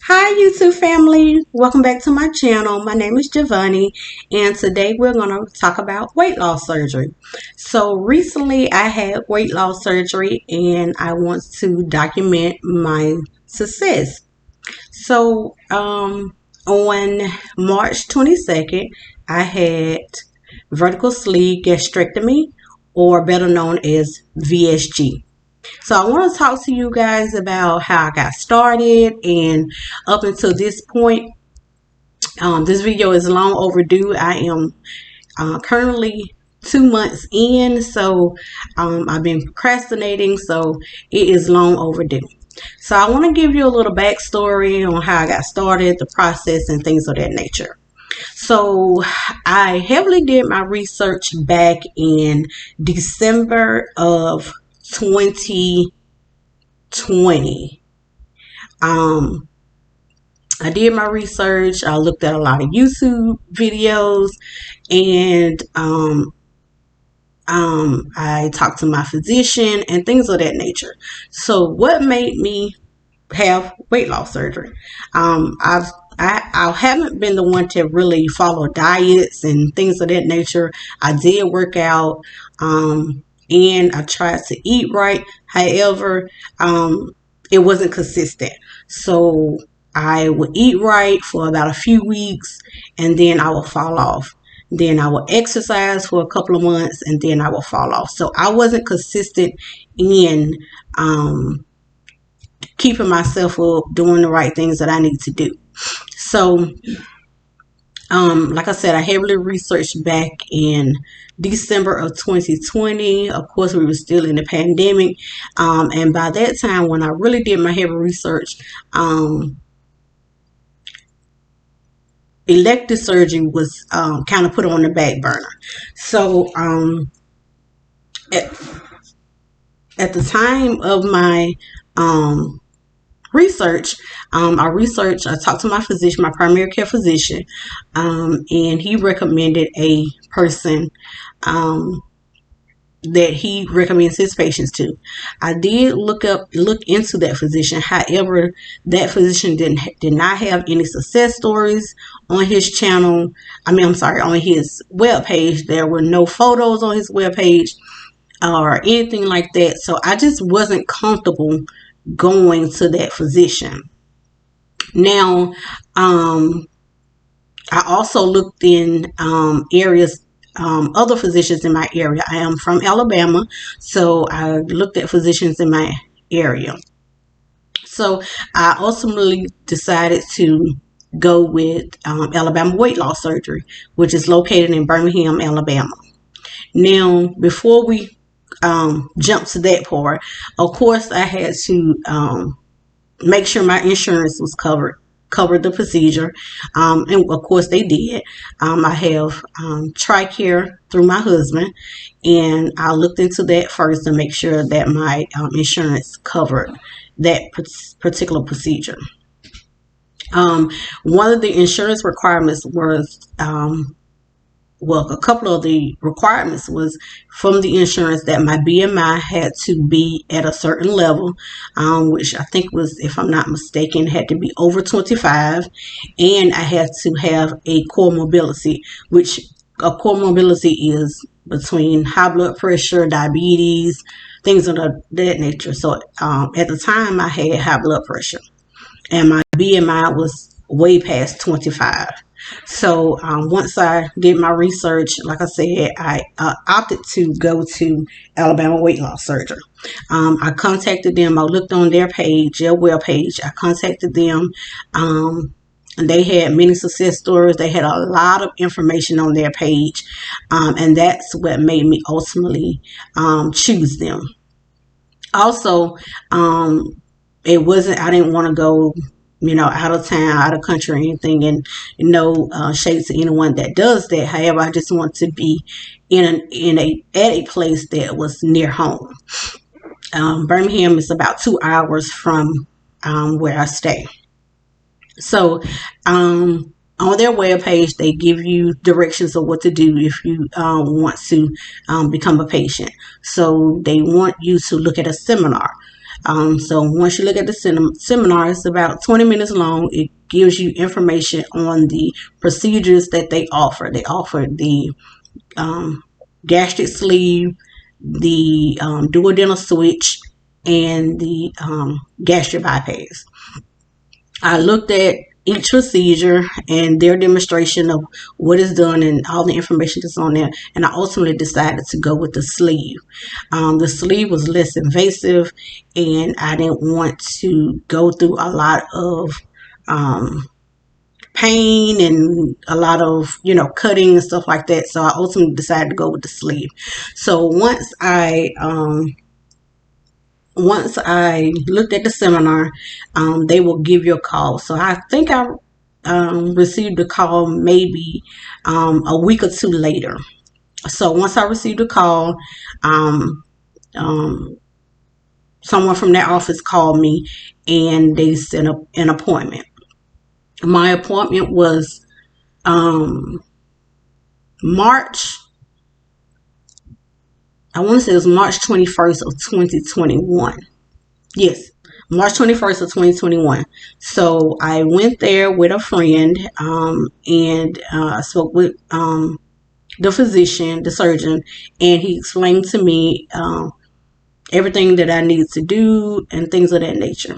Hi YouTube family, welcome back to my channel. My name is Giovanni and today we're going to talk about weight loss surgery. So recently I had weight loss surgery and I want to document my success. So on March 22nd I had vertical sleeve gastrectomy, or better known as VSG. So I want to talk to you guys about how I got started, and up until this point, this video is long overdue. I am currently 2 months in, so I've been procrastinating, so it is long overdue. So I want to give you a little backstory on how I got started, the process, and things of that nature. So I heavily did my research back in December of 2020. I did my research. I looked at a lot of YouTube videos, and I talked to my physician and things of that nature. So, what made me have weight loss surgery? I haven't been the one to really follow diets and things of that nature. I did work out, and I tried to eat right. However, it wasn't consistent. So I would eat right for about a few weeks and then I would fall off. Then I would exercise for a couple of months and then I would fall off. So I wasn't consistent in keeping myself up, doing the right things that I need to do. So, like I said, I heavily researched back in December of 2020. Of course, we were still in the pandemic. And by that time, when I really did my heavy research, elective surgery was kind of put on the back burner. So at, at the time of my research, I talked to my physician, my primary care physician, and he recommended a person that he recommends his patients to. I did look into that physician. However, that physician did not have any success stories on his channel. On his webpage. There were no photos on his webpage or anything like that. So I just wasn't comfortable going to that physician. Now, I also looked in areas, other physicians in my area. I am from Alabama, so I looked at physicians in my area. So I ultimately decided to go with Alabama Weight Loss Surgery, which is located in Birmingham, Alabama. Now, before we jump to that part, of course, I had to make sure my insurance was covered the procedure, and of course they did. I have TRICARE through my husband, and I looked into that first to make sure that my insurance covered that particular procedure. One of the insurance requirements was a couple of the requirements was from the insurance that my BMI had to be at a certain level, which I think was, if I'm not mistaken, had to be over 25, and I had to have a core mobility, which a core mobility is between high blood pressure, diabetes, things of that nature. So at the time I had high blood pressure and my BMI was way past 25. So once I did my research, like I said, I opted to go to Alabama Weight Loss Surgery. I contacted them. I looked on their page, their web page. I contacted them. And they had many success stories. They had a lot of information on their page. And that's what made me ultimately choose them. Also, it wasn't, I didn't want to go out of town, out of country or anything, and no shade to anyone that does that. However, I just want to be at a place that was near home. Birmingham is about 2 hours from where I stay. So on their webpage, they give you directions of what to do if you want to become a patient. So they want you to look at a seminar. So once you look at the seminar, it's about 20 minutes long. It gives you information on the procedures that they offer. They offer the gastric sleeve, the duodenal switch, and the gastric bypass. I looked at each procedure and their demonstration of what is done and all the information that's on there, and I ultimately decided to go with the sleeve. The sleeve was less invasive, and I didn't want to go through a lot of pain and a lot of cutting and stuff like that. So I ultimately decided to go with the sleeve. So once I looked at the seminar, they will give you a call. So I think I received a call maybe a week or two later. So once I received a call, someone from their office called me and they set up an appointment. My appointment was March 21st of 2021. Yes, March 21st of 2021. So I went there with a friend, and I spoke with the physician, the surgeon, and he explained to me everything that I needed to do and things of that nature,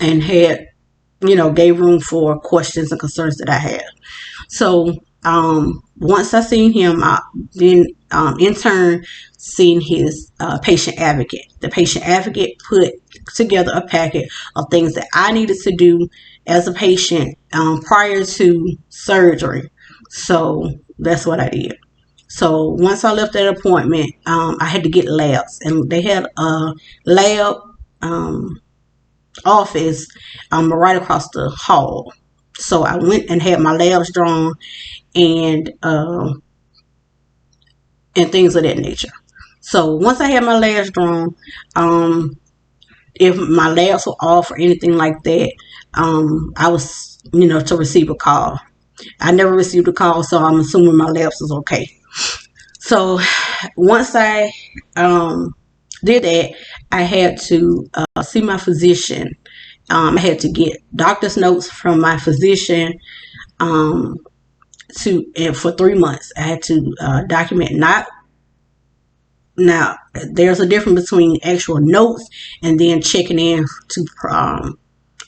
and had gave room for questions and concerns that I had. So once I seen him, I then in turn seen his patient advocate. The patient advocate put together a packet of things that I needed to do as a patient prior to surgery. So that's what I did. So once I left that appointment, I had to get labs, and they had a lab office right across the hall. So I went and had my labs drawn and things of that nature. So once I had my labs drawn, if my labs were off or anything like that, I was to receive a call. I never received a call, so I'm assuming my labs was okay. So once I did that, I had to see my physician. I had to get doctor's notes from my physician and for 3 months. I had to document now. There's a difference between actual notes and then checking in to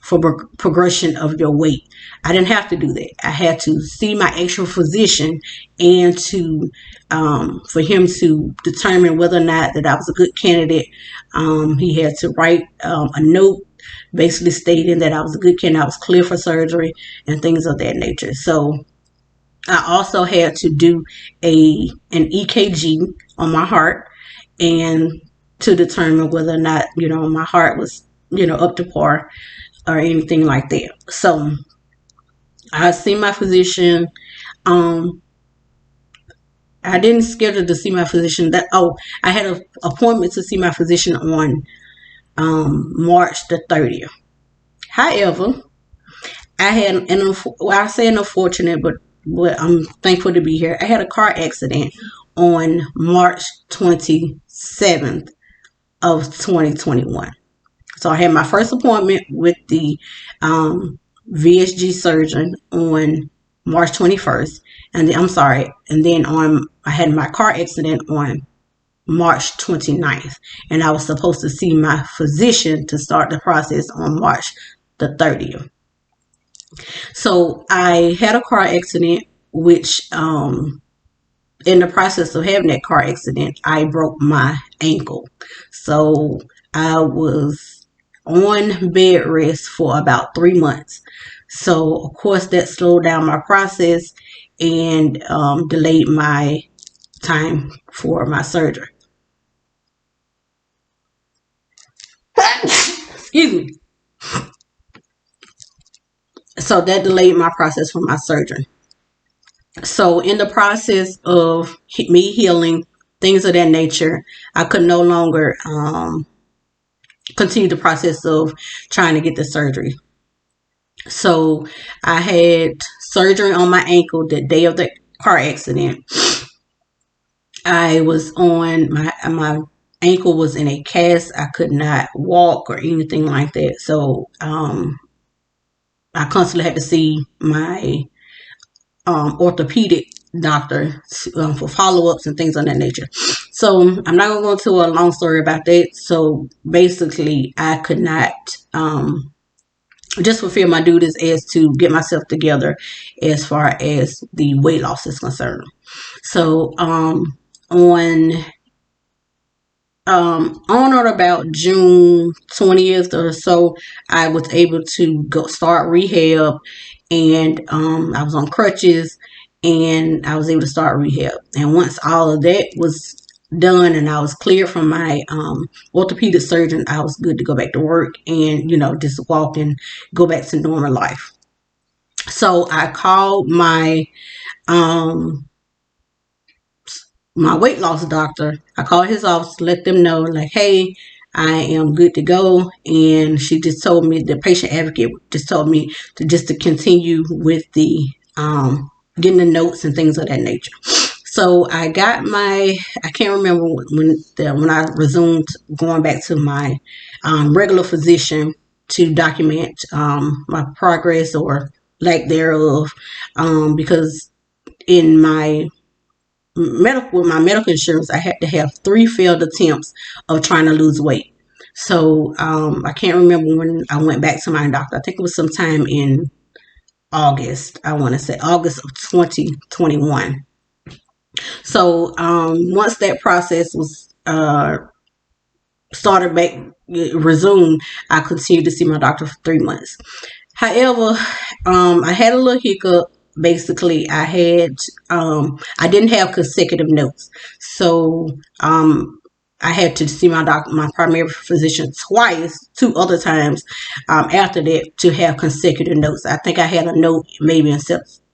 for progression of your weight. I didn't have to do that. I had to see my actual physician and to for him to determine whether or not that I was a good candidate. He had to write a note basically stating that I was a good candidate, I was clear for surgery and things of that nature. So I also had to do an EKG on my heart, and to determine whether or not my heart was up to par or anything like that. So I see my physician. I didn't schedule to see my physician. I had an appointment to see my physician on March the 30th. However, I had I say an unfortunate, but I'm thankful to be here. I had a car accident on March 27th of 2021. So I had my first appointment with the VSG surgeon on March 21st, and then I had my car accident on March 29th, and I was supposed to see my physician to start the process on March the 30th. So I had a car accident, which in the process of having that car accident, I broke my ankle. So I was on bed rest for about 3 months. So of course that slowed down my process and delayed my time for my surgery. Excuse me. So that delayed my process for my surgery. So in the process of me healing, things of that nature, I could no longer continue the process of trying to get the surgery. So I had surgery on my ankle the day of the car accident. I was on my ankle was in a cast. I could not walk or anything like that. So I constantly had to see my orthopedic doctor for follow-ups and things of that nature. So I'm not going to go into a long story about that. So basically, I could not just fulfill my duties as to get myself together as far as the weight loss is concerned. So on or about June 20th or so, I was able to go start rehab, and I was on crutches, and I was able to start rehab. And once all of that was done and I was cleared from my orthopedic surgeon, I was good to go back to work and, just walk and go back to normal life. So I called my weight loss doctor. I called his office to let them know, like, hey, I am good to go. And she just told me, the patient advocate just told me to continue with the getting the notes and things of that nature. So I got I can't remember when I resumed going back to my regular physician to document my progress or lack thereof, because in my medical insurance, I had to have 3 failed attempts of trying to lose weight. So I can't remember when I went back to my doctor. I think it was sometime in August. I want to say August of 2021. So once that process was started back, resumed, I continued to see my doctor for 3 months. However, I had a little hiccup. Basically, I didn't have consecutive notes. So I had to see my primary physician twice, 2 other times after that, to have consecutive notes. I think I had a note maybe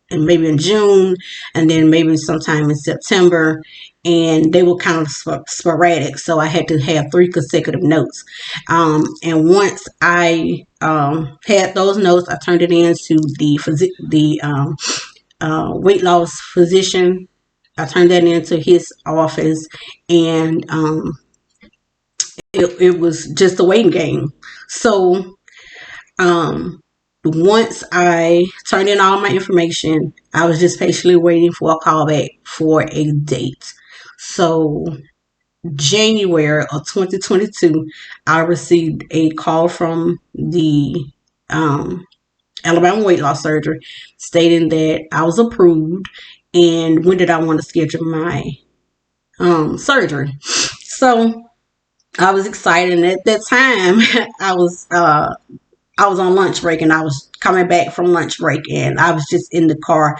in June, and then maybe sometime in September, and they were kind of sporadic. So I had to have 3 consecutive notes. And once I had those notes, I turned it in to the weight loss physician. I turned that into his office, and it was just a waiting game. So once I turned in all my information, I was just patiently waiting for a call back for a date. So January of 2022, I received a call from the Alabama weight loss surgery stating that I was approved and when did I want to schedule my surgery. So I was excited, and at that time I was on lunch break, and I was coming back from lunch break, and I was just in the car,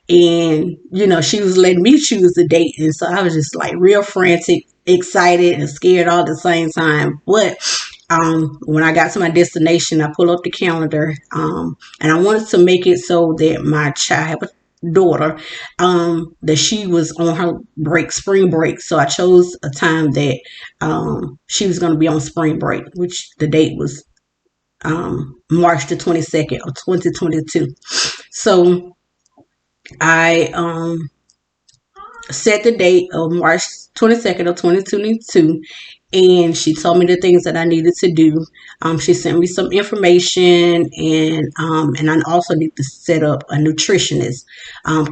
and she was letting me choose the date, and so I was just like real frantic, excited and scared all at the same time. But when I got to my destination, I pulled up the calendar, and I wanted to make it so that my child, I have a daughter, that she was on her spring break. So I chose a time that she was going to be on spring break, which the date was March the 22nd of 2022. So I set the date of March 22nd of 2022, and she told me the things that I needed to do. She sent me some information, and I also need to set up a nutritionist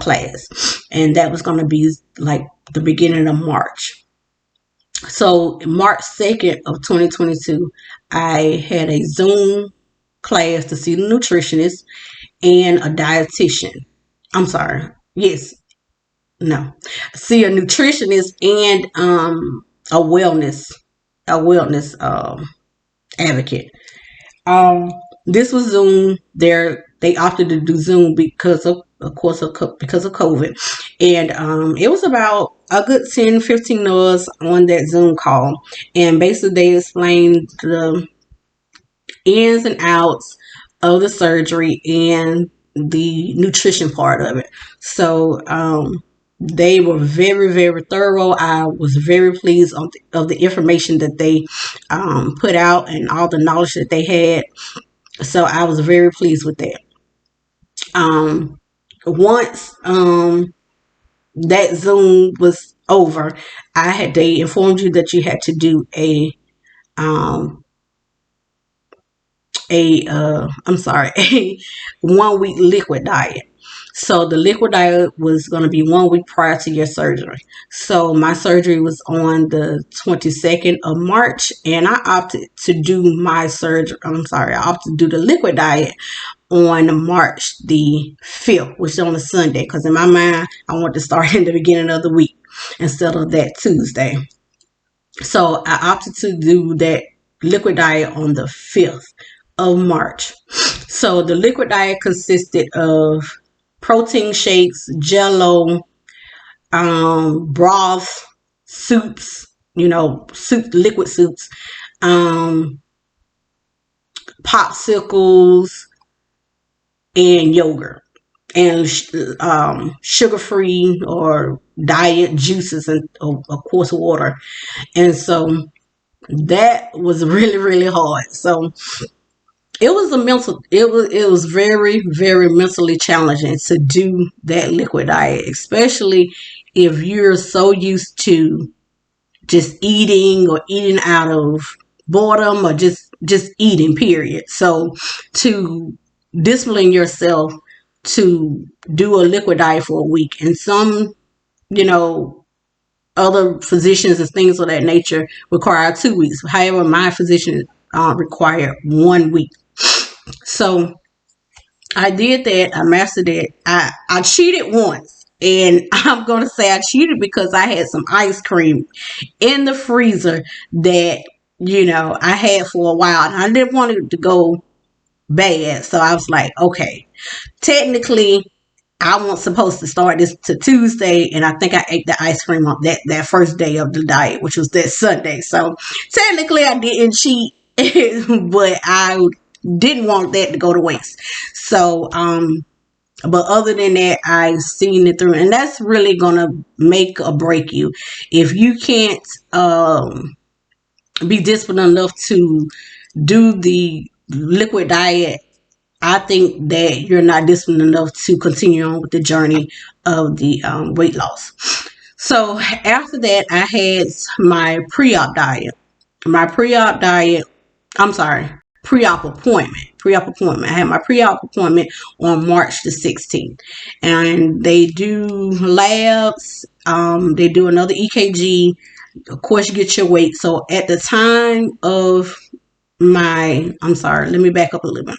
class, and that was going to be like the beginning of March. So March 2nd of 2022, I had a Zoom class to see the nutritionist and a dietitian. I'm sorry. Yes. No. See a nutritionist and a wellness advocate. This was Zoom. They opted to do Zoom because of COVID, and it was about a good 10-15 of us on that Zoom call, and basically they explained the ins and outs of the surgery and the nutrition part of it. So they were very, very thorough. I was very pleased of the information that they put out and all the knowledge that they had. So I was very pleased with that. Once that Zoom was over, they informed you that you had to do um a 1 week liquid diet. So the liquid diet was going to be 1 week prior to your surgery. So my surgery was on the 22nd of March, and I opted to do I opted to do the liquid diet on March the 5th, which is on a Sunday, because in my mind, I want to start in the beginning of the week instead of that Tuesday. So I opted to do that liquid diet on the 5th of March. So the liquid diet consisted of protein shakes, jello, broth, soups, liquid soups, um, popsicles, and yogurt, and sugar-free or diet juices, and of course water. And so that was really, really hard. So it was very, very mentally challenging to do that liquid diet, especially if you're so used to just eating out of boredom, or just eating, period. So to discipline yourself to do a liquid diet for a week, and some, you know, other physicians and things of that nature require 2 weeks. However, my physician required 1 week. So I did that. I mastered it. I cheated once. And I'm going to say I cheated because I had some ice cream in the freezer that, I had for a while. And I didn't want it to go bad. So I was like, okay, technically, I wasn't supposed to start this to Tuesday, and I think I ate the ice cream on that first day of the diet, which was that Sunday. So technically, I didn't cheat, but I didn't want that to go to waste. So, but other than that, I seen it through, and that's really gonna make or break you if you can't be disciplined enough to do the liquid diet. I think that you're not disciplined enough to continue on with the journey of the weight loss. So after that, I had my pre-op diet. My pre-op diet, I'm sorry, pre-op appointment. Pre-op appointment. I had my pre-op appointment on March the 16th. And they do labs. They do another EKG. Of course, you get your weight. So at the time of let me back up a little bit.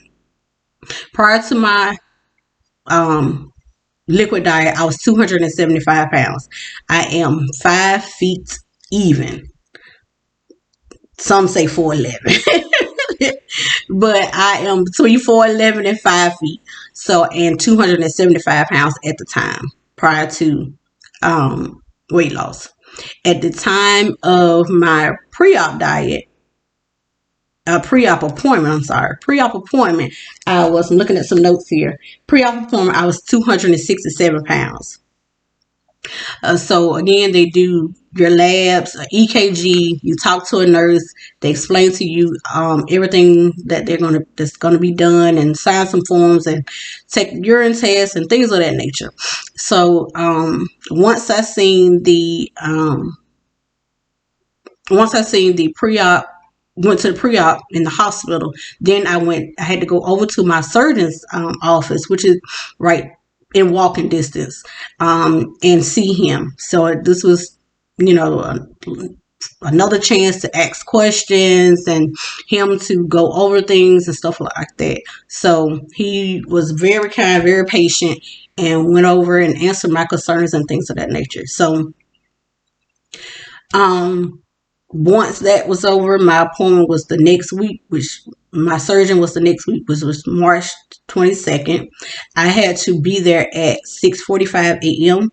Prior to my liquid diet, I was 275 pounds. I am 5 feet even. Some say 4'11", but I am between 4'11" and 5 feet. So, and 275 pounds at the time prior to weight loss. At the time of my pre-op diet, pre-op appointment, I was looking at some notes here. Pre-op appointment, I was 267 pounds. So again, they do your labs, EKG, you talk to a nurse, they explain to you everything that's gonna be done, and sign some forms and take urine tests and things of that nature. So once I seen the pre-op, went to the pre-op in the hospital, then I had to go over to my surgeon's office, which is right in walking distance, and see him. So this was, another chance to ask questions and him to go over things and stuff like that. So he was very kind, very patient, and went over and answered my concerns and things of that nature. So once that was over, my appointment was the next week, which my surgeon was the next week, which was March 22nd. I had to be there at 6:45 a.m.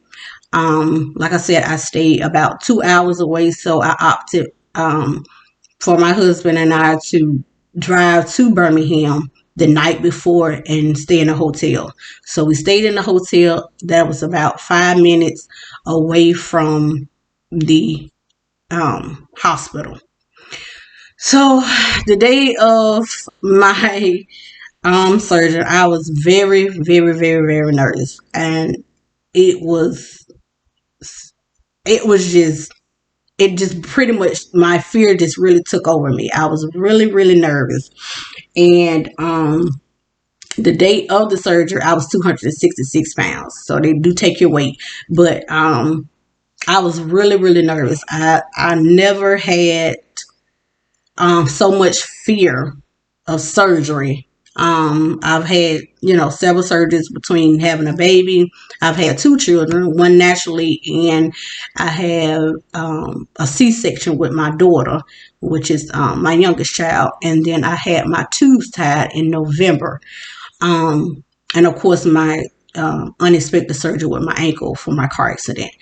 Like I said, I stayed about 2 hours away, so I opted for my husband and I to drive to Birmingham the night before and stay in a hotel. So we stayed in the hotel that was about 5 minutes away from the hospital. So the day of my surgery, I was very, very, very, very nervous, and it was it just pretty much, my fear just really took over me. I was really, really nervous. And the day of the surgery, I was 266 pounds. So they do take your weight. But I was really, really nervous. I never had so much fear of surgery. I've had, several surgeries between having a baby. I've had two children, one naturally, and I have a C-section with my daughter, which is my youngest child. And then I had my tubes tied in November. And of course, my unexpected surgery with my ankle for my car accident.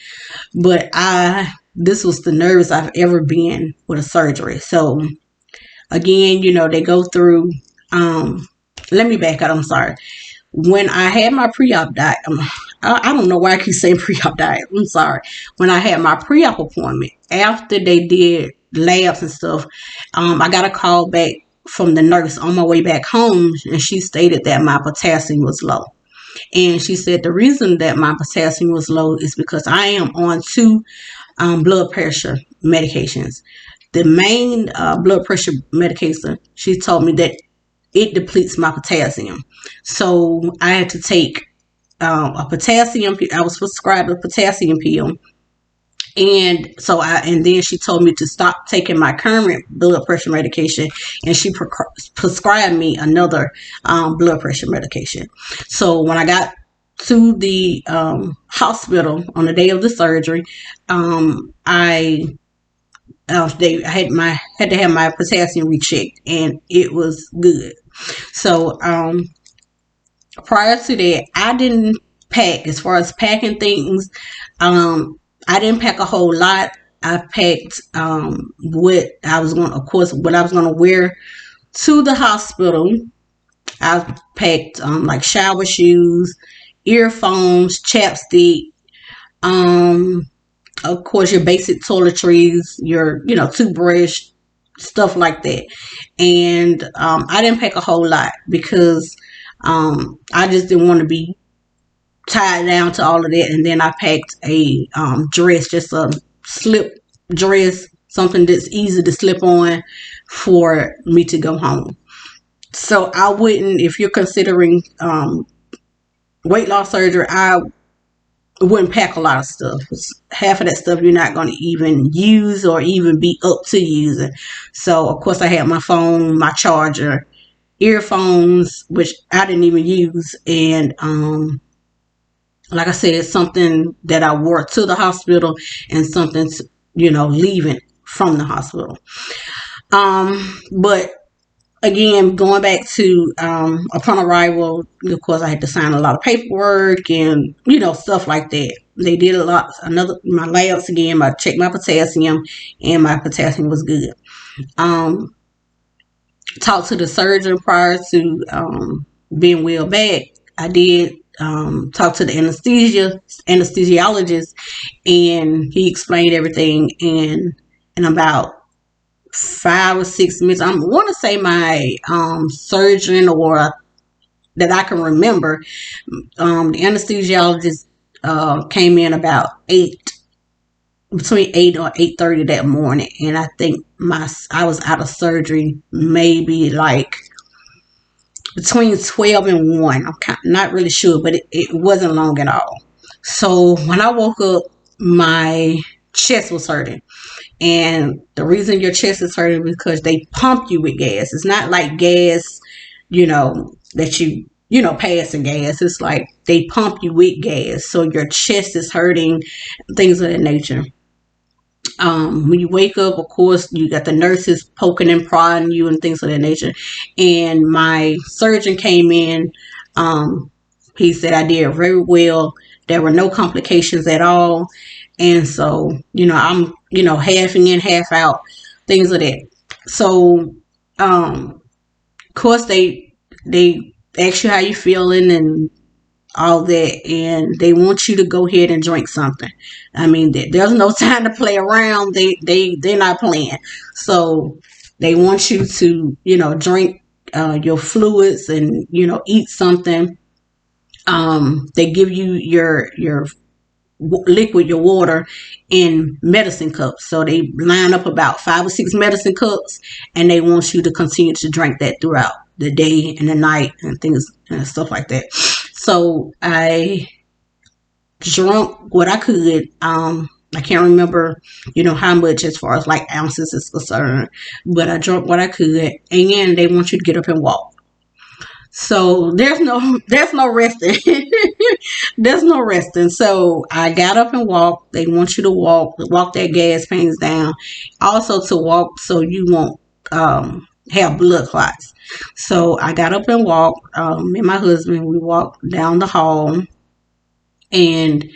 But this was the nervous I've ever been with a surgery. So again, they go through, let me back up, I'm sorry. When I had my pre-op diet, I don't know why I keep saying pre-op diet, I'm sorry. When I had my pre-op appointment, after they did labs and stuff, I got a call back from the nurse on my way back home, and she stated that my potassium was low. And she said the reason that my potassium was low is because I am on two blood pressure medications. The main blood pressure medication, she told me that it depletes my potassium. So I had to take a potassium, I was prescribed a potassium pill. And then she told me to stop taking my current blood pressure medication, and she prescribed me another blood pressure medication. So when I got to the hospital on the day of the surgery, I had to have my potassium rechecked, and it was good. So prior to that, I didn't pack. As far as packing things, I didn't pack a whole lot. I packed what I was going to wear to the hospital. I packed like shower shoes, earphones, chapstick, of course your basic toiletries, your toothbrush, stuff like that. And I didn't pack a whole lot because I just didn't want to be tied down to all of that. And then I packed a dress, just a slip dress, something that's easy to slip on for me to go home. So I wouldn't, if you're considering weight loss surgery, I wouldn't pack a lot of stuff. Half of that stuff you're not going to even use or even be up to using. So of course I had my phone, my charger, earphones, which I didn't even use, and like I said, it's something that I wore to the hospital and something, leaving from the hospital. But again, going back to upon arrival, of course, I had to sign a lot of paperwork and, stuff like that. They did a lot. My labs again, I checked my potassium, and my potassium was good. Talked to the surgeon prior to being wheeled back. I did talk to the anesthesiologist, and he explained everything. And in about 5 or 6 minutes, I want to say my surgeon, or that I can remember, the anesthesiologist came in about between 8 or 8:30 that morning, and I think I was out of surgery maybe like between 12 and 1. I'm not really sure, but it wasn't long at all. So when I woke up, my chest was hurting. And the reason your chest is hurting is because they pump you with gas. It's not like gas, that passing gas. It's like they pump you with gas. So your chest is hurting, things of that nature. When you wake up, of course, you got the nurses poking and prodding you and things of that nature. And my surgeon came in. He said I did very well. There were no complications at all. And so, I'm, half in, half out, things of that. So, of course, they ask you how you feeling and all that, and they want you to go ahead and drink something. I mean, there's no time to play around. They're not playing. So they want you to, drink your fluids and, eat something. They give you your liquid your water in medicine cups. So they line up about 5 or 6 medicine cups, and they want you to continue to drink that throughout the day and the night and things and stuff like that. So I drunk what I could. I can't remember, how much as far as like ounces is concerned, but I drank what I could. And they want you to get up and walk. So there's no resting. There's no resting. So I got up and walked. They want you to walk that gas pains down. Also to walk so you won't have blood clots. So I got up and walked. Me and my husband, we walked down the hall, and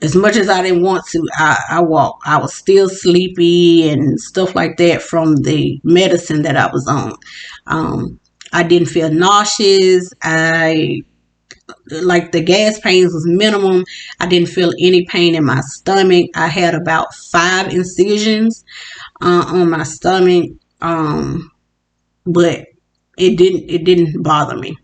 as much as I didn't want to, I walked. I was still sleepy and stuff like that from the medicine that I was on. I didn't feel nauseous. Like the gas pains was minimum. I didn't feel any pain in my stomach. I had about 5 incisions on my stomach, but it didn't bother me.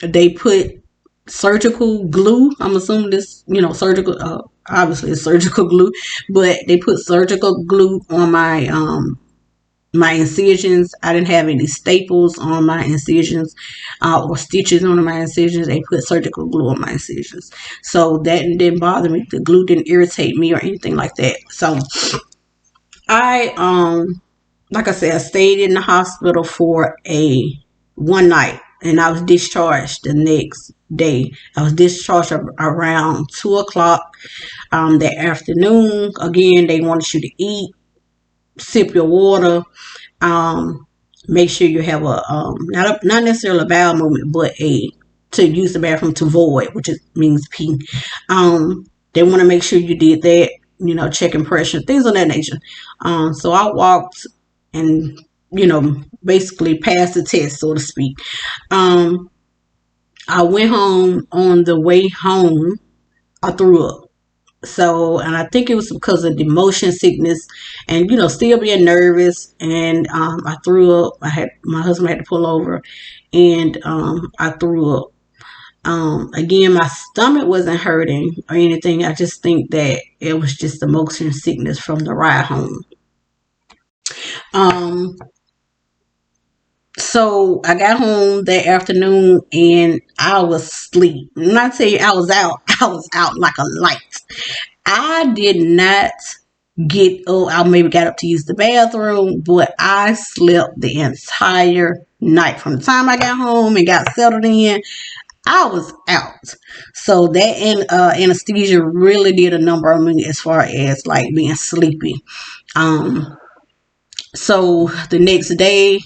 They put surgical glue. I'm assuming this, surgical. Obviously, it's surgical glue, but they put surgical glue on my incisions. I didn't have any staples on my incisions or stitches on my incisions. They put surgical glue on my incisions, so that didn't bother me. The glue didn't irritate me or anything like that. So I like I said, I stayed in the hospital for one night, and I was discharged the next day. I was discharged around 2 o'clock that afternoon. Again, they wanted you to eat, sip your water, make sure you have a not necessarily a bowel movement, but to use the bathroom to void, which means pee. They want to make sure you did that. Checking pressure, things of that nature. So I walked and basically passed the test, so to speak. I went home. On the way home, I threw up. So, and I think it was because of the motion sickness and, still being nervous. And I threw up. My husband had to pull over, and I threw up. Again, my stomach wasn't hurting or anything. I just think that it was just the motion sickness from the ride home. So I got home that afternoon and I was asleep. I'm not saying I was out. I was out like a light. I did not get I maybe got up to use the bathroom, but I slept the entire night. From the time I got home and got settled in, I was out. So that anesthesia really did a number on me as far as like being sleepy. So the next day,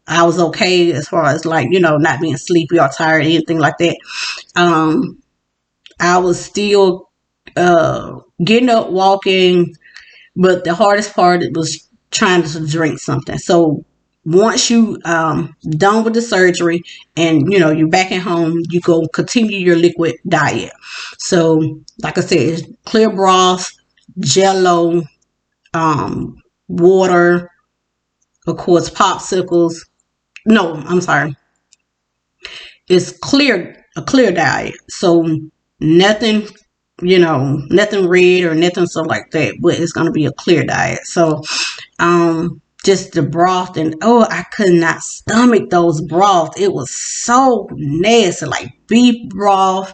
I was okay as far as like, not being sleepy or tired or anything like that. I was still getting up, walking, but the hardest part was trying to drink something. So once you done with the surgery and you're back at home, you go continue your liquid diet. So like I said, clear broth, jello, water, of course, popsicles. No, I'm sorry. It's a clear diet. So nothing, nothing red or nothing so like that, but it's going to be a clear diet. So, just the broth, and I could not stomach those broths. It was so nasty, like beef broth.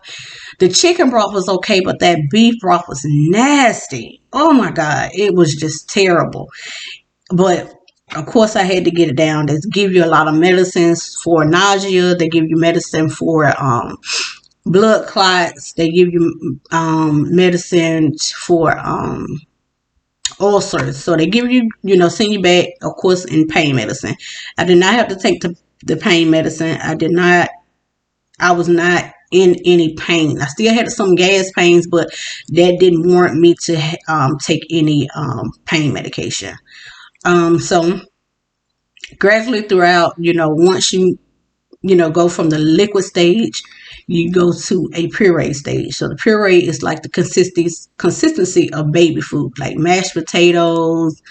The chicken broth was okay, but that beef broth was nasty. Oh my God, it was just terrible. But of course, I had to get it down. They give you a lot of medicines for nausea. They give you medicine for blood clots. They give you medicine for ulcers. So they give you, send you back, of course, in pain medicine. I did not have to take the pain medicine. I was not in any pain. I still had some gas pains, but that didn't warrant me to take any pain medication. So gradually throughout, once you go from the liquid stage, you go to a puree stage. So the puree is like the consistency of baby food, like mashed potatoes,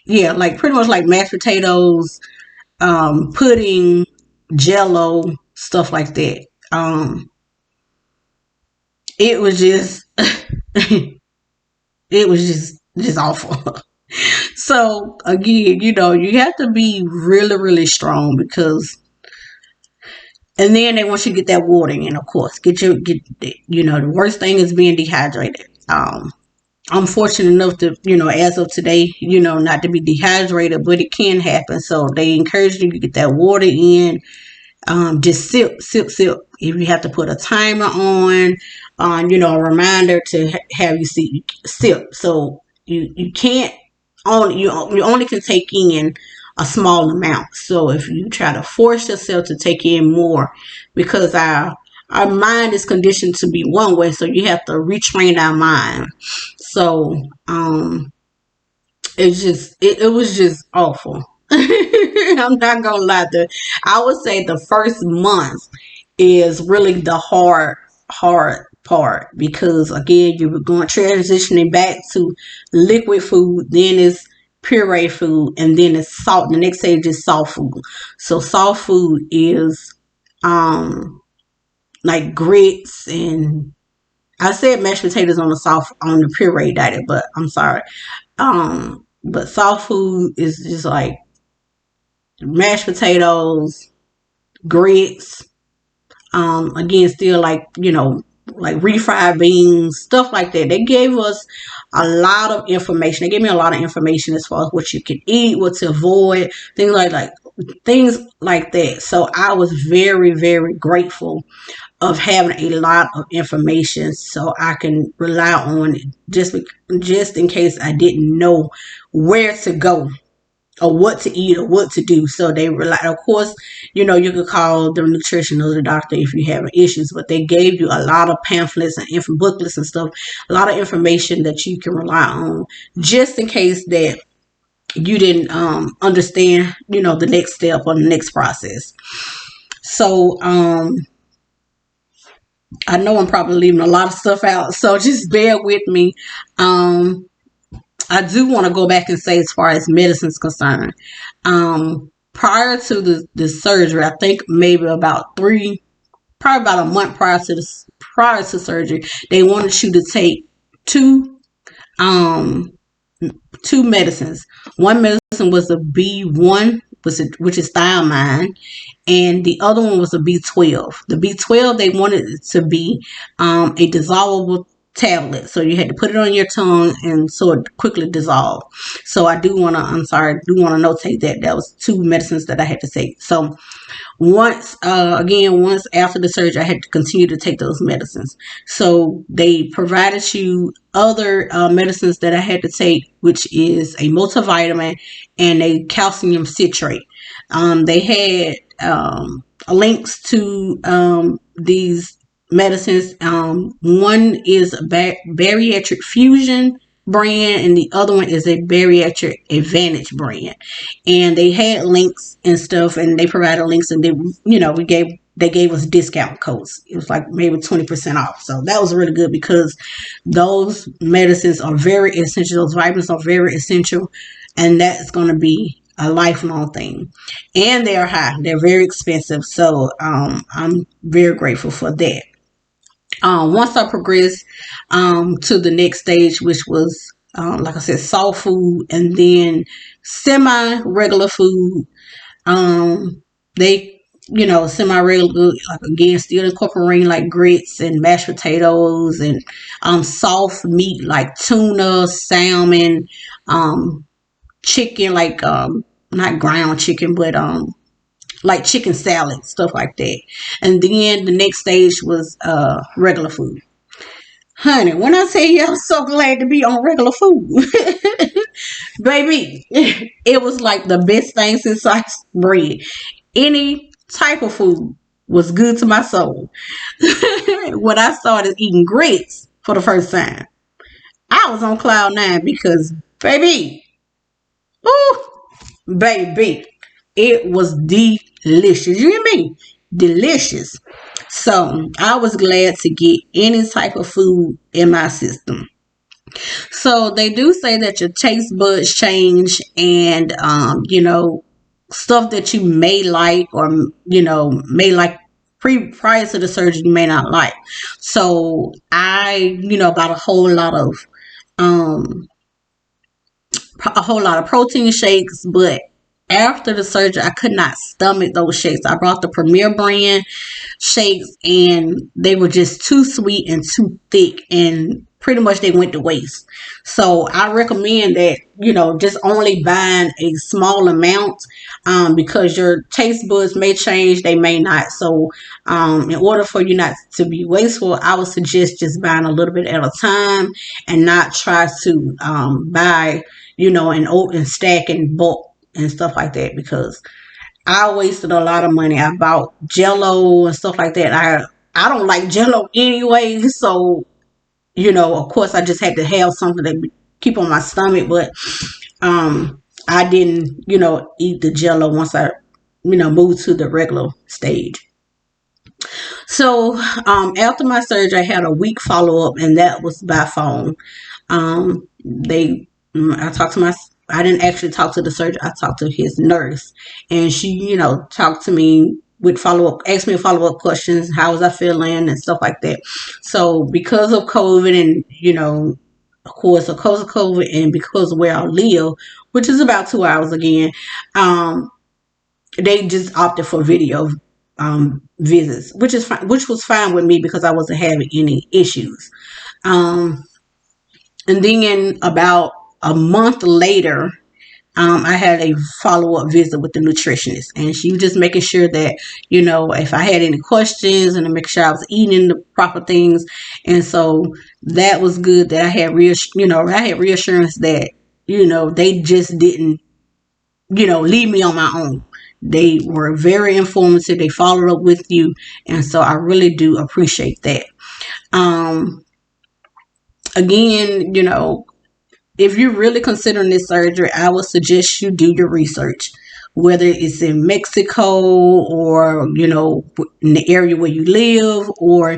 yeah, like pretty much like mashed potatoes, pudding, Jello, stuff like that. It was just it was just awful. So again, you have to be really, really strong because, and then they want you to get that water in, of course. The worst thing is being dehydrated. I'm fortunate enough to, as of today, not to be dehydrated, but it can happen. So they encourage you to get that water in. Just sip, sip, sip. If you have to put a timer on, a reminder to have you sip. So you can't you only can take in a small amount. So if you try to force yourself to take in more, because our mind is conditioned to be one way, so you have to retrain our mind. So it was just awful. I'm not gonna lie. I would say the first month is really the hard part, because again, you were going transitioning back to liquid food, then it's puree food, and then it's salt. The next stage is soft food. So soft food is like grits, and I said mashed potatoes on the puree diet, but I'm sorry. But soft food is just like mashed potatoes, grits, again, still like, like refried beans, stuff like that. They gave us a lot of information. They gave me a lot of information as far as what you can eat, what to avoid, things like that. So I was very, very grateful of having a lot of information so I can rely on it just in case I didn't know where to go or what to eat or what to do. So they rely, of course, you could call the nutritionist or the doctor if you have issues, but they gave you a lot of pamphlets and booklets and stuff, a lot of information that you can rely on just in case that you didn't understand, the next step or the next process. So I know I'm probably leaving a lot of stuff out, so just bear with me. I do want to go back and say, as far as medicine's concerned, prior to the surgery, I think maybe probably about a month prior to surgery, they wanted you to take two medicines. One medicine was a B1, which is thiamine, and the other one was a B12. The B12, they wanted it to be a dissolvable tablet, so you had to put it on your tongue and so it quickly dissolved. So I do want to notate that was two medicines that I had to take. So once after the surgery, I had to continue to take those medicines. So they provided you other medicines that I had to take, which is a multivitamin and a calcium citrate. They had links to these medicines. One is a bariatric fusion brand, and the other one is a bariatric advantage brand. And they had links and stuff, and they provided links, and they gave us discount codes. It was like maybe 20% off. So that was really good, because those medicines are very essential. Those vitamins are very essential, and that's going to be a lifelong thing. And they're high. They're very expensive. So I'm very grateful for that. Once I progressed to the next stage, which was, like I said, soft food, and then semi-regular food, they, semi-regular, like, again, still incorporating like grits and mashed potatoes and soft meat like tuna, salmon, chicken, like not ground chicken, but like chicken salad, stuff like that. And then the next stage was regular food. Honey, when I tell you I'm so glad to be on regular food, baby, it was like the best thing since sliced bread. Any type of food was good to my soul. When I started eating grits for the first time, I was on cloud nine, because, baby, baby, it was delicious. You hear me? Delicious. So I was glad to get any type of food in my system. So they do say that your taste buds change, and stuff that you may like, or may like prior to the surgery, you may not like. So I bought um a whole lot of protein shakes, but after the surgery I could not stomach those shakes. I brought the Premier brand shakes, and they were just too sweet and too thick, and pretty much they went to waste. So I recommend that just only buying a small amount, because your taste buds may change, they may not. So in order for you not to be wasteful, I would suggest just buying a little bit at a time, and not try to buy and stack in bulk and stuff like that, because I wasted a lot of money. I bought Jello and stuff like that. I don't like Jello anyway, so of course, I just had to have something to keep on my stomach. But I didn't eat the Jello once I moved to the regular stage. So after my surgery, I had a week follow up, and that was by phone. I talked to I didn't actually talk to the surgeon. I talked to his nurse, and she, talked to me with asked me follow up questions. How was I feeling and stuff like that. So because of COVID, and of course, because of COVID, and because of where I live, which is about 2 hours again, they just opted for video visits, which was fine with me because I wasn't having any issues. Um, and then about a month later, I had a follow up visit with the nutritionist, and she was just making sure that if I had any questions, and to make sure I was eating the proper things. And so that was good, that I had reassurance that they just didn't leave me on my own. They were very informative. They followed up with you, and so I really do appreciate that. Um, Again, if you're really considering this surgery, I would suggest you do your research, whether it's in Mexico, or in the area where you live, or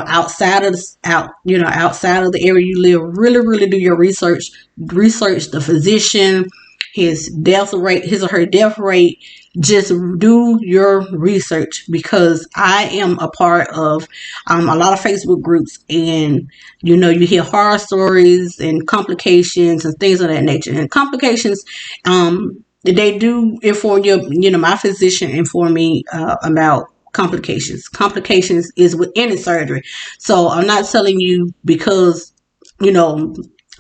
outside of outside of the area you live. Really, really do your research. Research the physician, his or her death rate. Just do your research, because I am a part of a lot of Facebook groups, and you hear horror stories and complications and things of that nature. And complications, they do inform you. My physician informed me about complications. Complications is with any surgery. So I'm not telling you because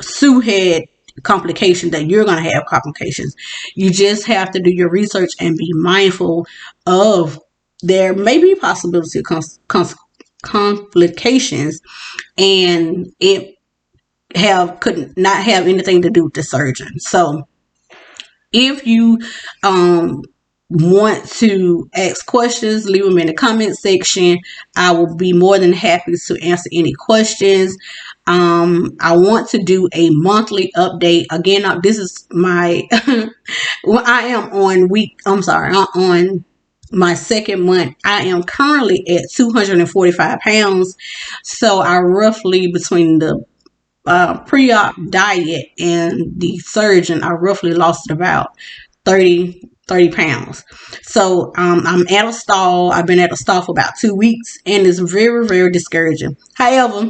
Sue had complications that you're going to have complications. You just have to do your research and be mindful of there may be possibility of complications, and it could not have anything to do with the surgeon. So if you want to ask questions, leave them in the comment section. I will be more than happy to answer any questions. I want to do a monthly update. Again, this is my well, I am on my second month. I am currently at 245 pounds. So I roughly, between the pre-op diet and the surgeon, I roughly lost about 30 pounds. So I'm at a stall. I've been at a stall for about 2 weeks, and it's very, very discouraging. However,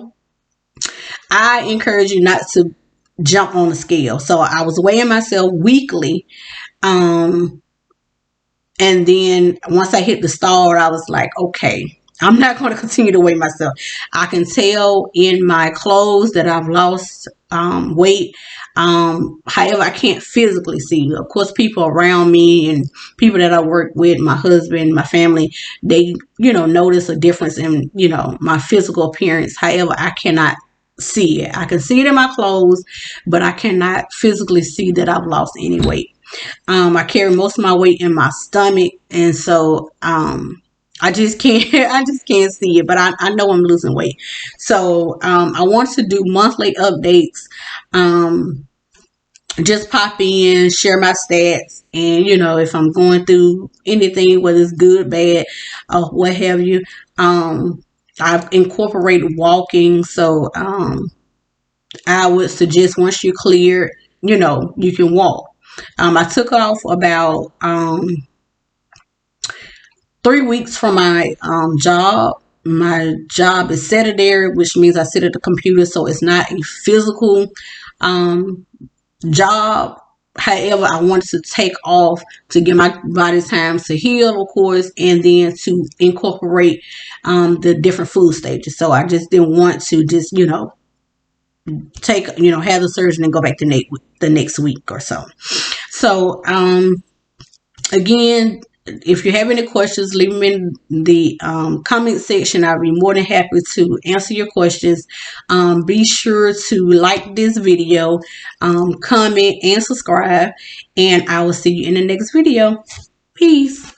I encourage you not to jump on the scale. So I was weighing myself weekly. And then once I hit the stall, I was like, okay, I'm not going to continue to weigh myself. I can tell in my clothes that I've lost weight. However, I can't physically see. Of course, people around me and people that I work with, my husband, my family, they, notice a difference in, my physical appearance. However, I cannot see it. I can see it in my clothes, but I cannot physically see that I've lost any weight. I carry most of my weight in my stomach, and so I just can't see it, but I know I'm losing weight. So I want to do monthly updates. Just pop in, share my stats, and if I'm going through anything, whether it's good, bad, or what have you. I've incorporated walking, so I would suggest once you're cleared, you can walk. I took off about 3 weeks from my job. My job is sedentary, which means I sit at the computer, so it's not a physical job. However, I wanted to take off to give my body time to heal, of course, and then to incorporate the different food stages. So I just didn't want to just, have the surgery and go back the next week or so. So, again, if you have any questions, leave them in the comment section. I'll be more than happy to answer your questions. Be sure to like this video, comment, and subscribe. And I will see you in the next video. Peace.